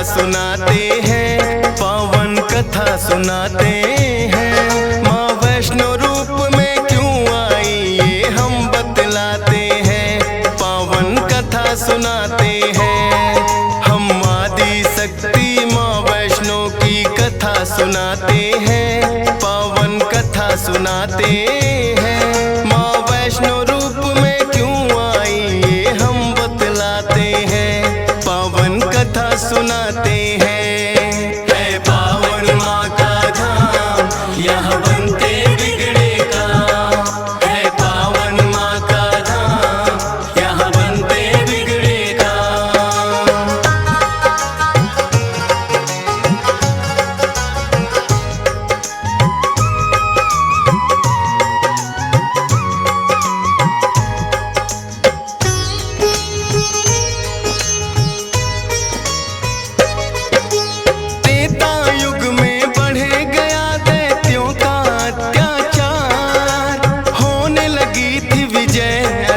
सुनाते हैं, पावन कथा सुनाते हैं। माँ वैष्णो रूप में क्यों आई ये हम बतलाते हैं, पावन कथा सुनाते हैं। हम आदि शक्ति माँ वैष्णो की कथा सुनाते हैं, पावन कथा सुनाते हैं। माँ वैष्णो रूप में क्यों आई ये हम बतलाते हैं, पावन कथा सुनाते हैं। है पावन माँ का धाम यहाँ बनते बिगड़े काम, है पावन माँ का धाम यहाँ बनते बिगड़े काम।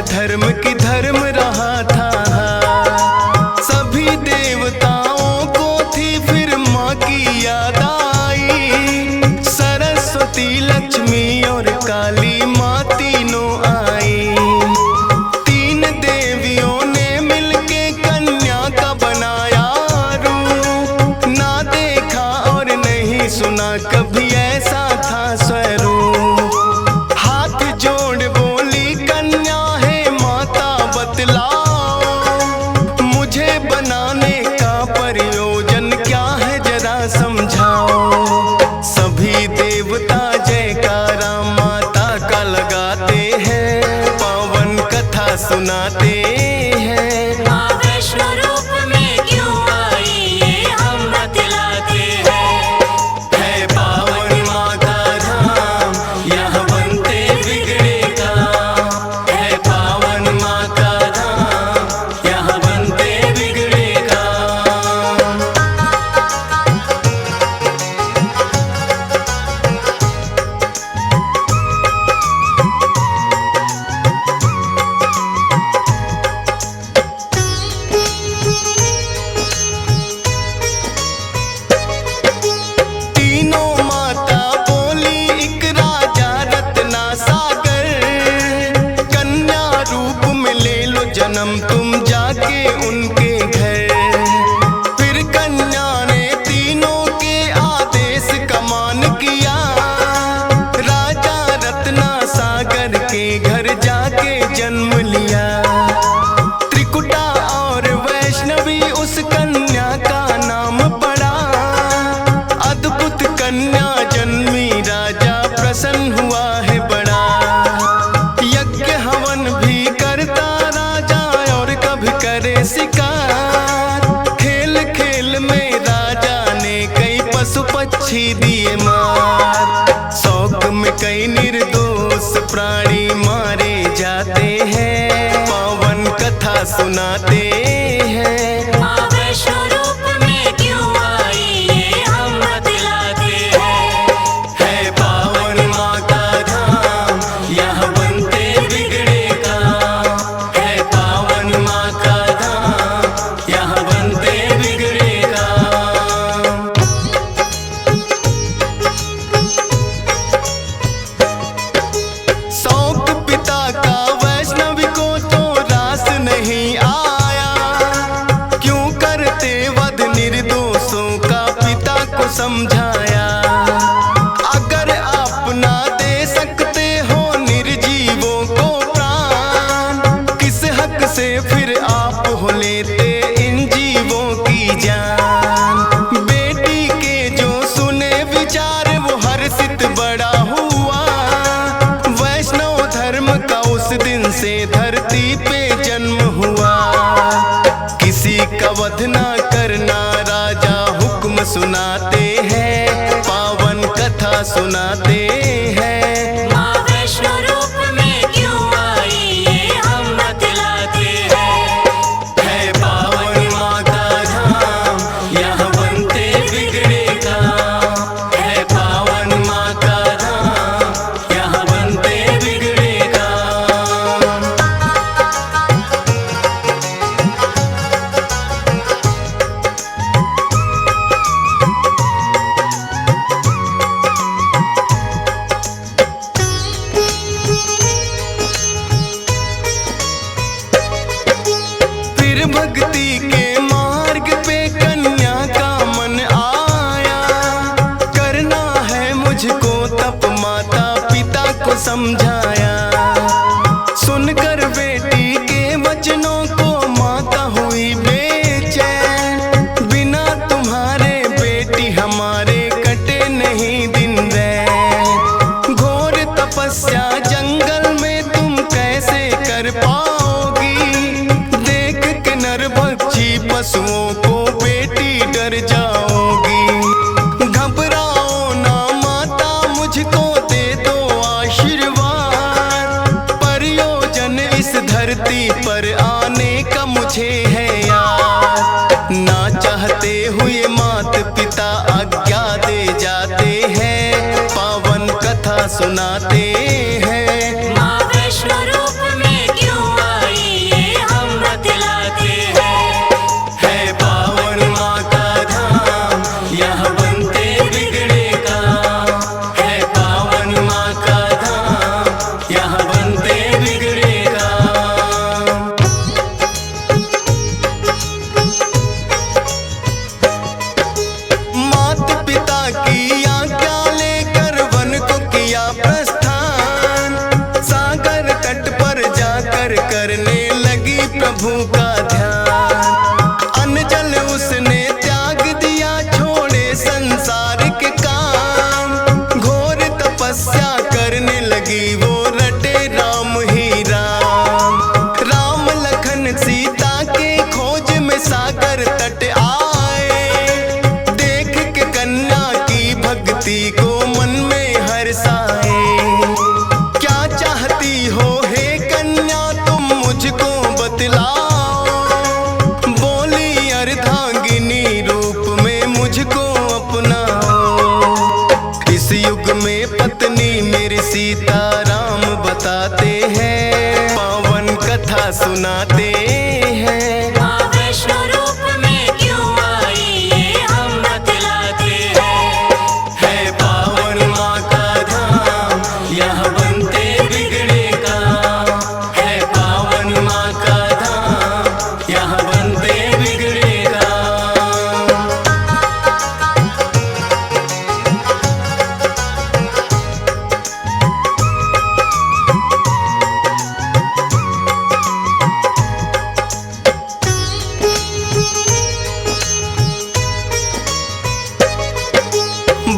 धर्म की धर्म रहा था, सभी देवताओं को थी फिर माँ की याद आई। सरस्वती लक्ष्मी और काली माँ तीनों आई। तीन देवियों ने मिलके कन्या का बनाया रूप, ना देखा और नहीं सुना कभी ऐसा था स्वरूप। हाथ जोड़ बोली कन्या मुझे बनाने का प्रयोजन क्या है जरा समझाओ। सभी देवता जयकारा माता का लगाते हैं, पावन कथा सुनाते हैं। माँ वैष्णो रूप में क्यों आई ये हम बतलाते हैं। है पावन माँ का धाम यहाँ बनते बिगड़े काम, है पावन माँ का धाम यहाँ बनते बिगड़े काम। तीनों माता बोली एक राजा रत्ना सागर, कन्या रूप में ले लो जन्म तुम जाके उनके घर। फिर कन्या ने तीनों के आदेश का मान किया, राजा रत्ना सागर के घर जाके जन्म लिया। त्रिकुटा और वैष्णवी उस कन्या का नाम पड़ा, अद्भुत कन्या जन्मी राजा प्रसन्न हुआ है बड़ा। यज्ञ हवन भी करता राजा और कभी करे शिकार, खेल खेल में राजा ने कई पशु पक्षी दिए मार। शौक में कई निर्दोष प्राणी मारे जाते हैं, पावन कथा सुनाते हैं। माँ वैष्णो रूप में क्यों आई ये हम बतलाते हैं। है पावन माँ का धाम यहाँ बनते बिगड़े काम, है पावन माँ का धाम यहाँ बनते बिगड़े काम। शौक पिता का वैष्णवी को तो रास नहीं आया, क्यों करते वध निर्दोषों का पिता को समझाया। अगर आप ना दे सकते हो निर्जीवों को प्राण, किस हक से फिर आप हो लेते इन जीवों की जान। बेटी के जो सुने विचार वो हर्षित बड़ा हुआ, वैष्णव धर्म का उस दिन से धरती पे जन्म हुआ। किसी का वध ना करना राजा हुक्म सुनाते हैं, पावन कथा सुनाते हैं। माँ वैष्णो रूप में क्यों आई ये हम बतलाते हैं। है पावन माँ का धाम यहाँ बनते बिगड़े काम, है पावन माँ का धाम यहाँ बनते बिगड़े काम। समझाया। सुनकर बेटी के वचनों को माता हुई बेचैन, बिना तुम्हारे बेटी हमारे कटे नहीं दिन रैन। घोर तपस्या जंगल में तुम कैसे कर पाओगी, देख के नरभक्षी पशुओं को बेटी डर जाओगी। घबराओ ना माता, मुझको दे दो आशीर्वाद, प्रयोजन इस धरती पर आने का मुझे है याद। ना चाहते हुए मात पिता आज्ञा दे जाते हैं, पावन कथा सुनाते हैं। माँ वैष्णो रूप में क्यों आई ये हम बतलाते हैं। है पावन माँ का धाम, यहाँ बनते बिगड़े काम। है पावन माँ का धाम, यहाँ बनते बिगड़े काम। मात पिता की आज्ञा लेकर वन को किया प्रस्थान, सागर तट पर जाकर करने लगी प्रभु का ध्यान। अन्न जल उसने त्याग दिया, छोड़े संसार के काम। घोर तपस्या करने लगी वो, रटे राम ही राम। राम लखन सीता के खोज में सागर तट आए, देख के कन्या की भक्ति को मन में हर्षाए। क्या चाहती हो हे कन्या तुम मुझको बतलाओ, बोली अर्धांगिनी रूप में मुझको अपनाओ। इस युग में पत्नी मेरी सीता राम बताते हैं, पावन कथा सुनाते हैं। माँ वैष्णो रूप में क्यों आई ये हम बतलाते हैं। है पावन माँ का धाम, यहाँ बनते बिगड़े काम। है पावन माँ का धाम, यहाँ बनते बिगड़े काम।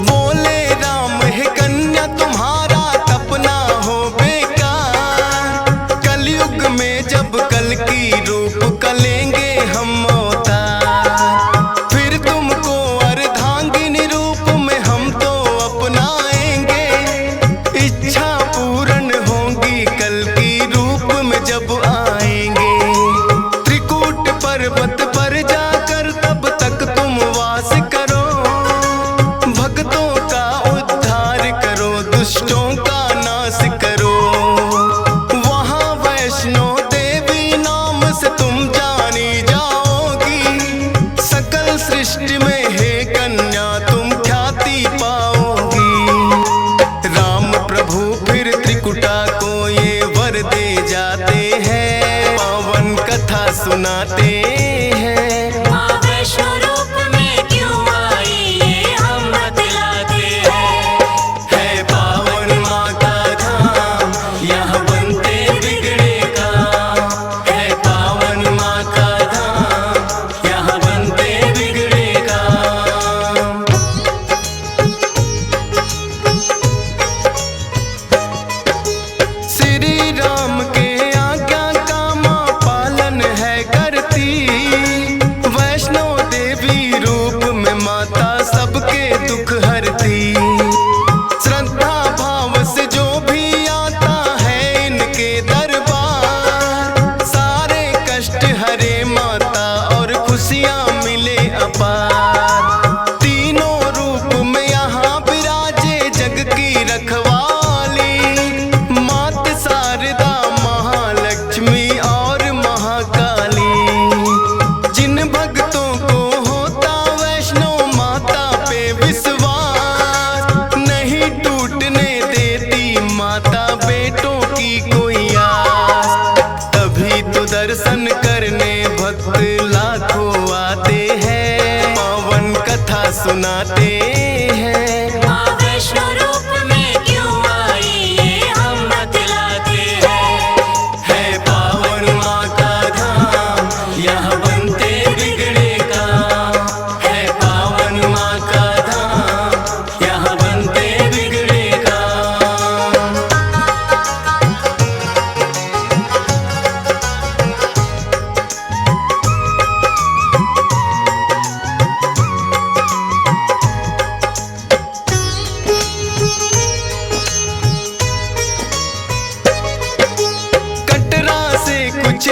बोले राम हे कन्या तुम्हारा तपना हो बेकार, कलयुग में जब कल की रूप कलेंगे हम अवतार, फिर तुमको अर्धांगिनी रूप में हम तो अपनाएंगे। इच्छा पूर्ण होगी कल की रूप में जब आएंगे। त्रिकूट पर्वत पर जाकर तब तक तुम वास करो, भक्तों का उद्धार करो, दुष्टों का नाश करो। वहाँ वैष्णो देवी नाम से तुम जानी जाओगी, सकल सृष्टि में हे कन्या तुम ख्याति पाओगी। राम प्रभु फिर त्रिकुटा को ये वर दे जाते हैं, पावन कथा सुनाते हैं। माँ वैष्णो रूप में क्यों आई ये हम बतलाते हैं। है पावन माँ का धाम, यहाँ बनते बिगड़े काम। है पावन माँ का धाम, यहाँ बनते बिगड़े काम। श्री राम के आज्ञा का माँ पालन है करती,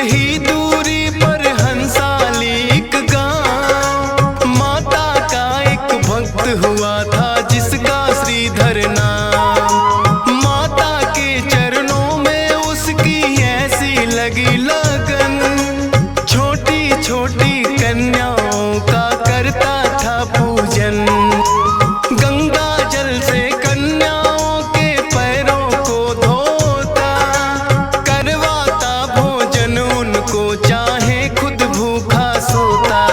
ही दूरी पर हंसाली एक गांव, माता का एक भक्त हुआ था जिसका श्रीधर नाम। माता के चरणों में उसकी ऐसी लगी लगन, छोटी छोटी कन्याओं का करता था पूजन। गंगा जल से कन्याओं के पैरों को धोता, करवाता भोजन उनको चाहे खुद भूखा सोता।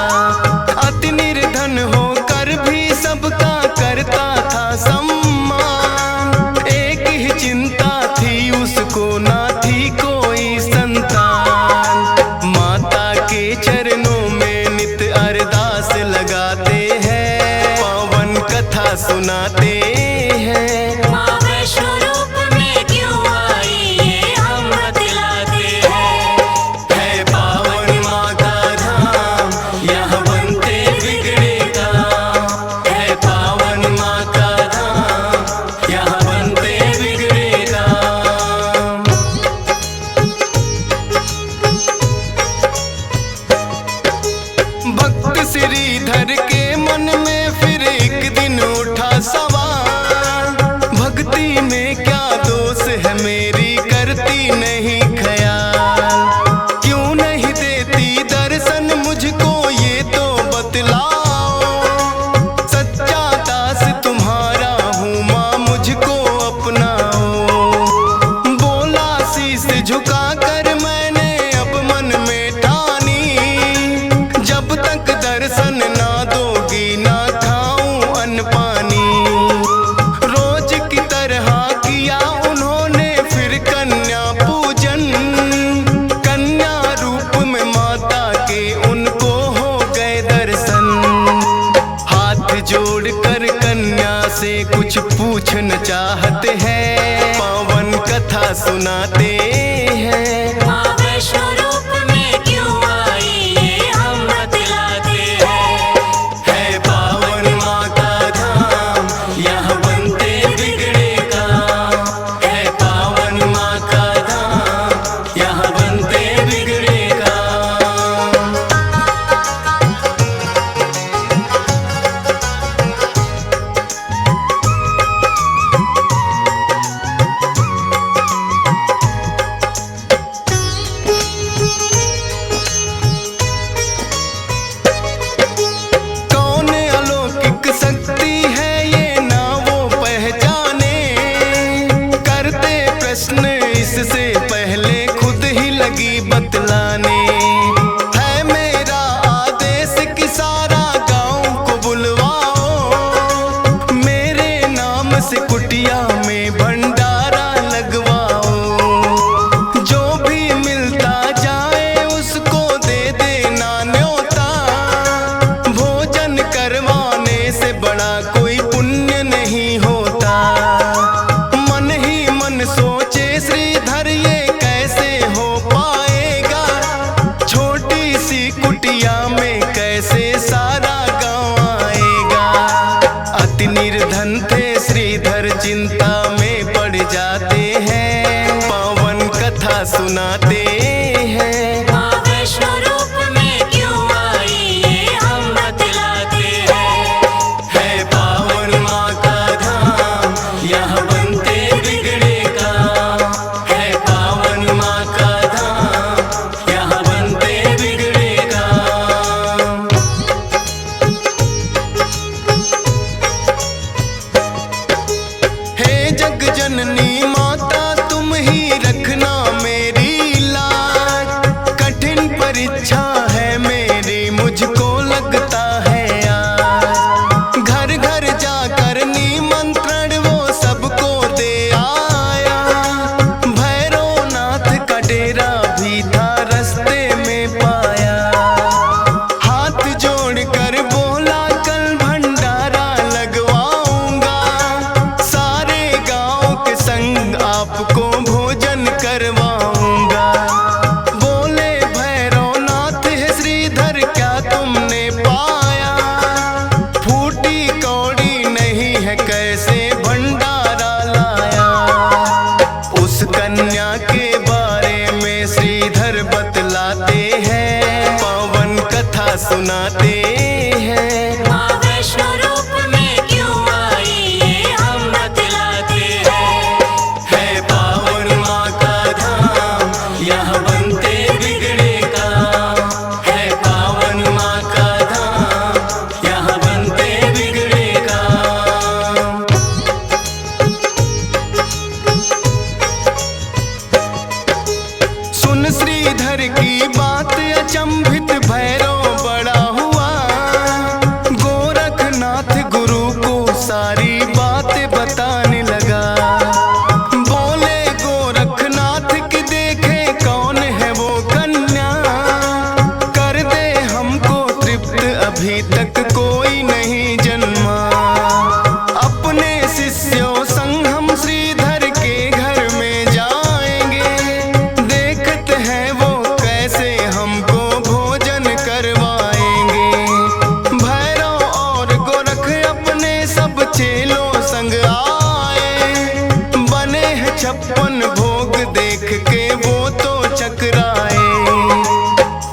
अति निर्धन होकर भी सबका करता था सम्मान, एक ही चिंता थी उसको ना थी कोई संतान। माता के चरणों में नित अरदास लगाते हैं, पावन कथा सुनाते हैं। माँ वैष्णो रूप में क्यों आई ये हम बतलाते हैं। है पावन माँ का धाम, यहाँ बनते बिगड़े काम। है पावन माँ का धाम, यहाँ बनते बिगड़े काम। भक्त श्रीधर के मन में फिर एक दिन उठा सवाल, भक्ति में क्या दोष है मेरी करती नहीं ख्याल। क्यों नहीं देती दर्शन मुझको ये तो बतलाओ, सच्चा दास तुम्हारा हूँ माँ मुझको अपनाओ। बोला शीश झुका कर मैंने अब मन में ठानी, जब तक दर्शन ना दोगी ना खाऊं अन्न पानी। रोज की तरह किया उन्होंने फिर कन्या पूजन, कन्या रूप में माता के उनको हो गए दर्शन। हाथ जोड़कर कन्या से कुछ पूछना चाहते हैं, पावन कथा सुनाते हैं। माँ वैष्णो रूप में क्यों आई ये हम बतलाते हैं। है पावन माँ का धाम, यहाँ बनते बिगड़े काम। है पावन माँ का धाम, यहाँ बनते बिगड़े काम। कौन अलौकिक शक्ति है ये ना वो पहचाने, करते प्रश्न इससे पहले खुद ही लगी बतलाने। है मेरा आदेश कि सारा गांव को बुलवाओ, मेरे नाम से कुटिया में भंडारा लगवाओ। जो भी मिलता जाए उसको दे देना न्योता, भोजन करवाने से बड़ा कोई पुण्य नहीं होता। मन ही मन सोचे श्रीधर ये कैसे हो पाएगा, छोटी सी कुटिया में कैसे सारा गांव आएगा। अति निर्धन थे श्रीधर चिंता में पड़ जाते हैं, पावन कथा सुनाते हैं। माँ वैष्णो रूप में क्यों आई ये हम बतलाते हैं। है पावन माँ का धाम, यहाँ बनते बिगड़े काम। है पावन माँ का धाम, यहाँ बनते बिगड़े काम। हे जग जननी माता तुम ही रखना मेरी लाज, कठिन परीक्षा है मेरी मुझको लगता है आज। घर घर जाकर निमंत्रण वो सबको दे आया, भैरवनाथ का डेरा भी था रास्ते में पाया। हाथ जोड़कर बोला कल भंडारा लगवाऊंगा, सारे गांव के संग आपको भोजन करवाऊंगा। बोले भैरवनाथ है श्रीधर क्या तुमने पाया, फूटी कौड़ी नहीं है कैसे भंडारा लाया। उस कन्या के बारे में श्रीधर बतला सुनाते हैं। माँ वैष्णो रूप में क्यों आई ये हम बतलाते हैं। है पावन माँ का धाम, यहाँ बनते बिगड़े काम। है पावन माँ का धाम, यहाँ बनते बिगड़े काम। सुन श्रीधर की बात अचंभित भैरव बड़ा हुआ। गोरखनाथ गुरु को सारी बातें बताने लगा। बोले गोरखनाथ की देखे कौन है वो कन्या, कर दे हमको तृप्त अभी तक कोई नहीं जन्मा। अपने शिष्यों संग हम श्रीधर के घर में जाएंगे, देखते हैं वो कैसे हमको भोजन करवाएंगे। भैरव और गोरख अपने सब चेलों संग आए, बने हैं 56 भोग देख के वो तो चकराए।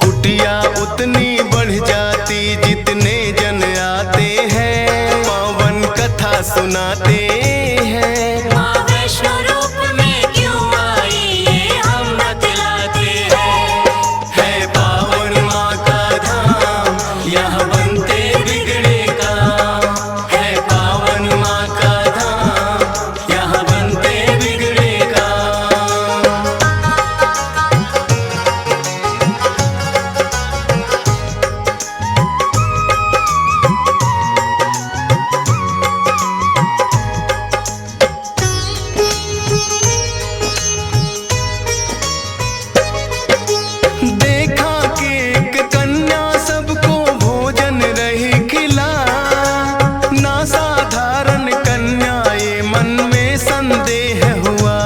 कुटिया उतनी बढ़ जाती जितने जन आते हैं, पावन कथा सुनाते हैं। माँ वैष्णो रूप में क्यों आई ये हम बतलाते हैं। है पावन माँ का धाम, यहाँ बनते बिगड़े काम। है पावन माँ का धाम, यहाँ बनते बिगड़े काम। देखा कि एक कन्या सबको भोजन रही खिला, ना साधारण कन्या ये मन में संदेह हुआ।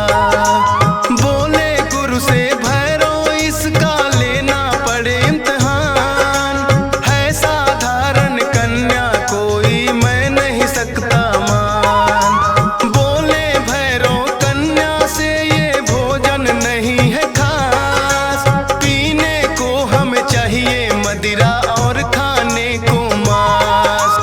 बोले गुरु से भैरव इसका लेना पड़े इम्तिहान, है साधारण कन्या कोई मैं नहीं सकता मान। बोले भैरव कन्या से ये भोजन नहीं है खास, पीने को हमें चाहिए मदिरा और खाने को मांस।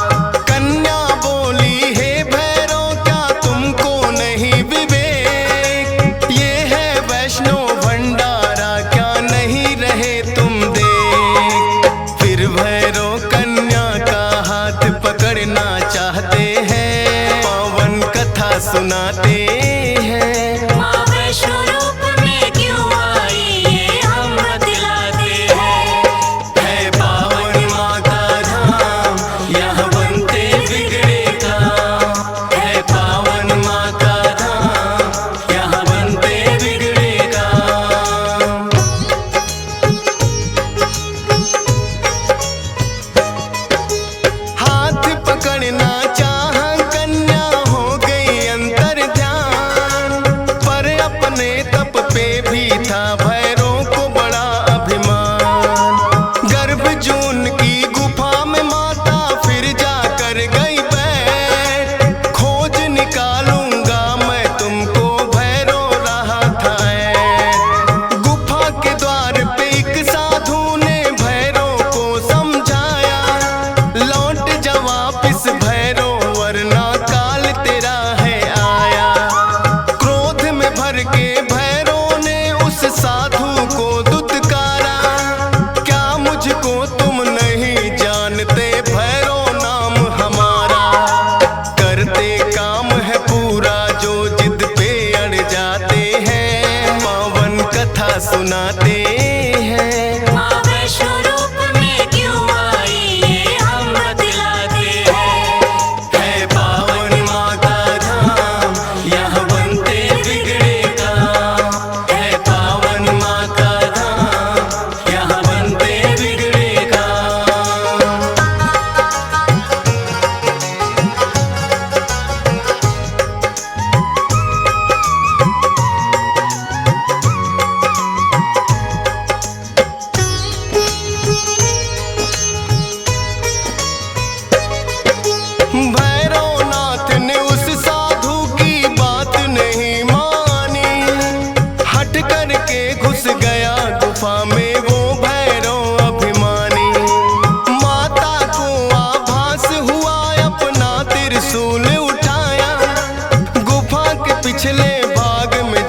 कन्या बोली हे भैरव क्या तुमको नहीं विवेक, ये है वैष्णो भंडारा क्या नहीं रहे तुम देख। फिर भैरव कन्या का हाथ पकड़ना चाहते हैं, पावन कथा सुनाते हैं। माँ वैष्णो रूप में क्यों आई ये हम बतलाते हैं। है पावन माँ का धाम, यहाँ बनते बिगड़े काम। है पावन माँ का धाम, यहाँ बनते बिगड़े काम। हाथ पकड़ना चाह कन्या हो गई अंतर ध्यान, पर अपने तप पे भी था भैरव को बड़ा अभिमान। गर्भ जून की गुफा में माता फिर जाकर गई बैठ, खोज निकालूंगा मैं तुमको भैरव रहा था ऐठ। गुफा के द्वार पे एक साधु ने भैरव को समझाया, लौट जा वापिस भैरव वरना काल तेरा है आया। क्रोध में भर के भैरव ने उस साधु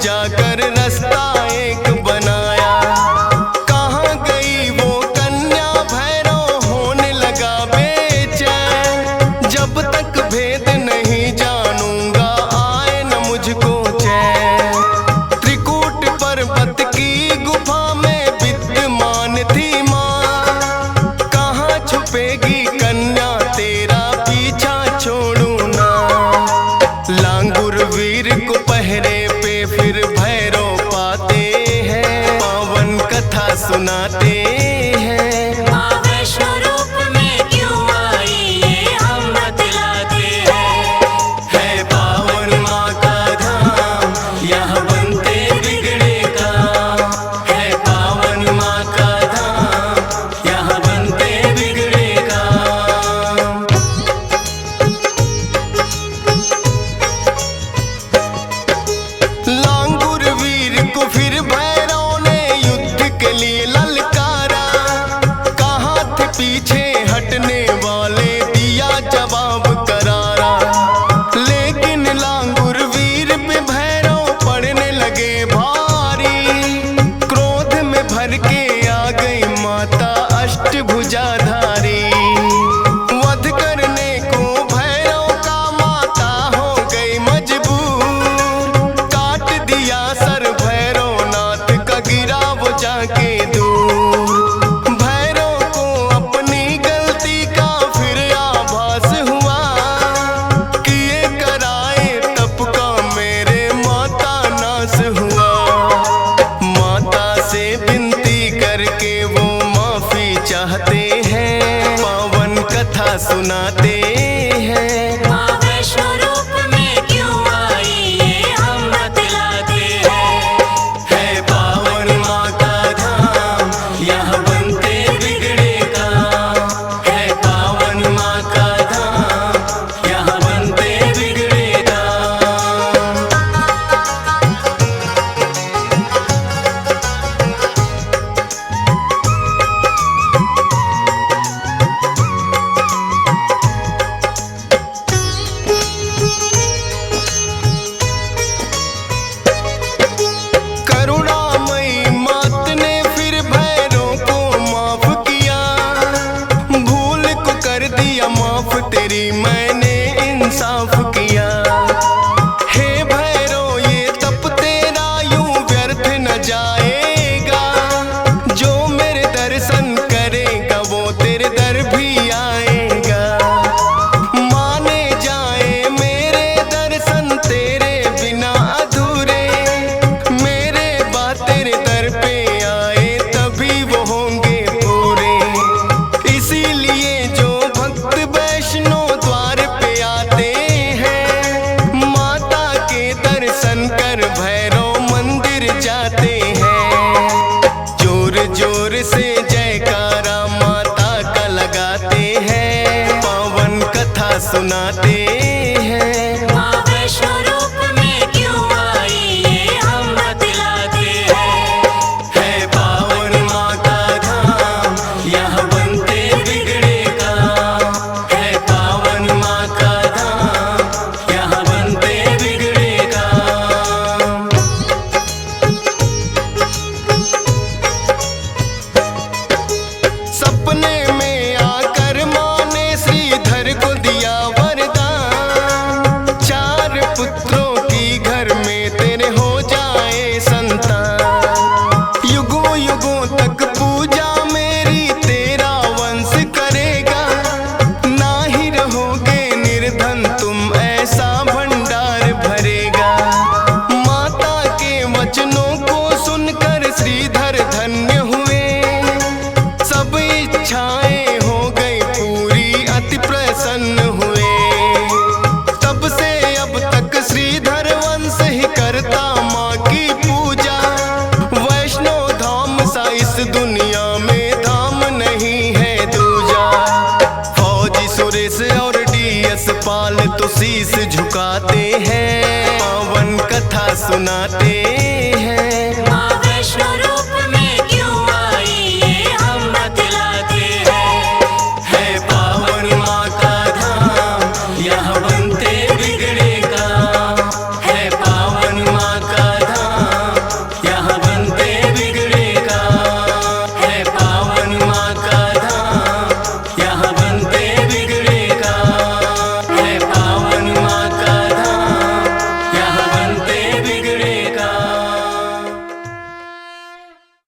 जाकर रास्ता एक बनाया। कहाँ गई वो कन्या भैरव होने लगा बेचैन। जब तक भेद नहीं जानूंगा आए न मुझको चैन। त्रिकूट पर्वत की गुफा में विद्यमान थी माँ। कहाँ छुपेगी कन्या तेरा पीछा छोड़ू ना। लांगुर वीर को पहरे पे फिर भैरव पाते हैं। पावन कथा सुनाते हैं। माँ वैष्णो रूप में क्यों आई ये हम बतलाते हैं। है पावन माँ का धाम यहाँ बनते बिगड़े काम। है पावन माँ का धाम यहाँ बनते बिगड़े काम। लांगुर वीर को फिर भैरव ने युद्ध के लिए ललकारा। कहाँ थे पीछे हटने वाले दिया जवाब करारा। लेकिन लांगुर वीर पे भैरव पड़ने लगे भारी। क्रोध में भर के आ गई माता अष्टभुजाधारी। वध करने को भैरव का माता हो गई मजबूर। काट दिया सर भैरवनाथ का गिरा वो जाके दूर। भैरव को अपनी गलती का फिर आभास हुआ। किए कराए तप का मेरे माता नाश हुआ। माता से विनती करके वो माफी चाहते हैं। पावन कथा सुनाते हैं। माँ वैष्णो रूप में क्यों आई ये हम बतलाते हैं। है पावन माँ का धाम यहाँ बनते बिगड़े काम। है पावन माँ का धाम यहाँ बनते बिगड़े काम। करुणामयी मात ने फिर भैरव को माफ किया। भूल को कर दिया माफ तेरी मैंने इंसाफ किया। हे भैरव ये तप तेरा यूं व्यर्थ न जाएगा। जो मेरे दर्शन करेगा वो तेरे दर भी आएगा। माने जाए मेरे दर्शन तेरे बिना अधूरे। मेरे बाद तेरे दर पे आए तभी वो होंगे पूरे। इसीलिए जो भक्त वैष्णो द्वार पे आते हैं। माता के दर्शन कर भैरव मंदिर जाते हैं। जोर जोर से जयकारा माता का लगाते हैं। पावन कथा सुनाते हैं। माँ वैष्णो रूप में क्यों आई ये हम बतलाते हैं। है पावन माँ का धाम यहाँ बनते बिगड़े काम। है पावन माँ का धाम यहाँ बनते बिगड़े काम। सपने में आकर माँ ने श्रीधर को दिया वरदान। 4 पुत्रों की घर में तेरे हो जाए संतान। युगों युगों तक पूजा मेरी तेरा वंश करेगा। ना ही रहोगे निर्धन तुम ऐसा भंडार भरेगा। माता के वचनों को सुनकर श्रीधर धन्य हुए। सब इच्छाएं हो गई पूरी अति प्रसन्न हुए। तब से अब तक श्रीधर वंश ही करता माँ की पूजा। वैष्णो धाम सा इस दुनिया में धाम नहीं है दूजा। फौजी सुरेश और डीएस पाल तो शीश झुकाते हैं। पावन कथा सुनाते